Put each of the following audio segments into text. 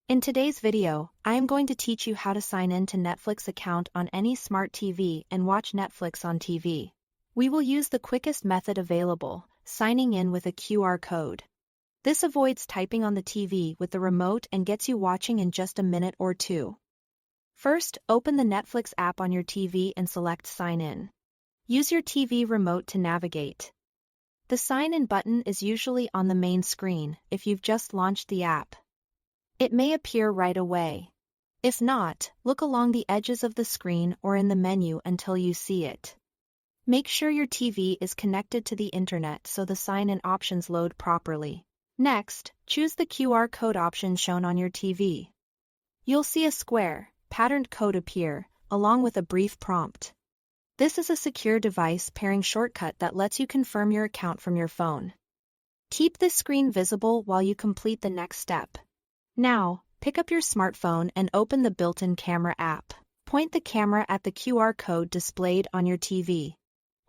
In today's video, I am going to teach you how to sign in to Netflix account on any smart TV and watch Netflix on TV. We will use the quickest method available, signing in with a QR code. This avoids typing on the TV with the remote and gets you watching in just a minute or two. First, open the Netflix app on your TV and select Sign In. Use your TV remote to navigate. The Sign In button is usually on the main screen if you've just launched the app. It may appear right away. If not, look along the edges of the screen or in the menu until you see it. Make sure your TV is connected to the internet so the sign-in options load properly. Next, choose the QR code option shown on your TV. You'll see a square, patterned code appear, along with a brief prompt. This is a secure device pairing shortcut that lets you confirm your account from your phone. Keep this screen visible while you complete the next step. Now, pick up your smartphone and open the built-in camera app. Point the camera at the QR code displayed on your TV.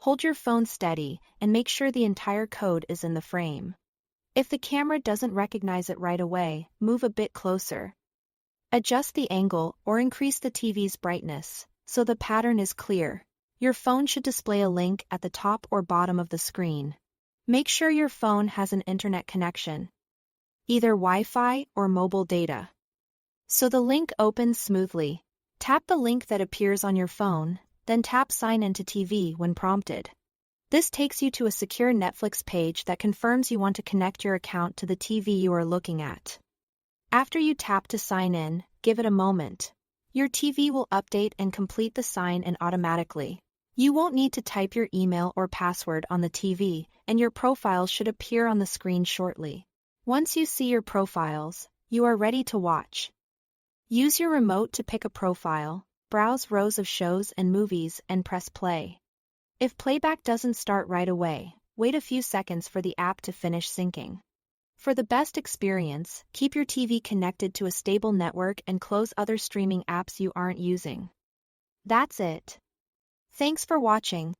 Hold your phone steady and make sure the entire code is in the frame. If the camera doesn't recognize it right away, move a bit closer. Adjust the angle or increase the TV's brightness so the pattern is clear. Your phone should display a link at the top or bottom of the screen. Make sure your phone has an internet connection, either Wi-Fi or mobile data, so the link opens smoothly. Tap the link that appears on your phone, then tap Sign In to TV when prompted. This takes you to a secure Netflix page that confirms you want to connect your account to the TV you are looking at. After you tap to sign in, give it a moment. Your TV will update and complete the sign-in automatically. You won't need to type your email or password on the TV, and your profile should appear on the screen shortly. Once you see your profiles, you are ready to watch. Use your remote to pick a profile, browse rows of shows and movies, and press play. If playback doesn't start right away, wait a few seconds for the app to finish syncing. For the best experience, keep your TV connected to a stable network and close other streaming apps you aren't using. That's it. Thanks for watching.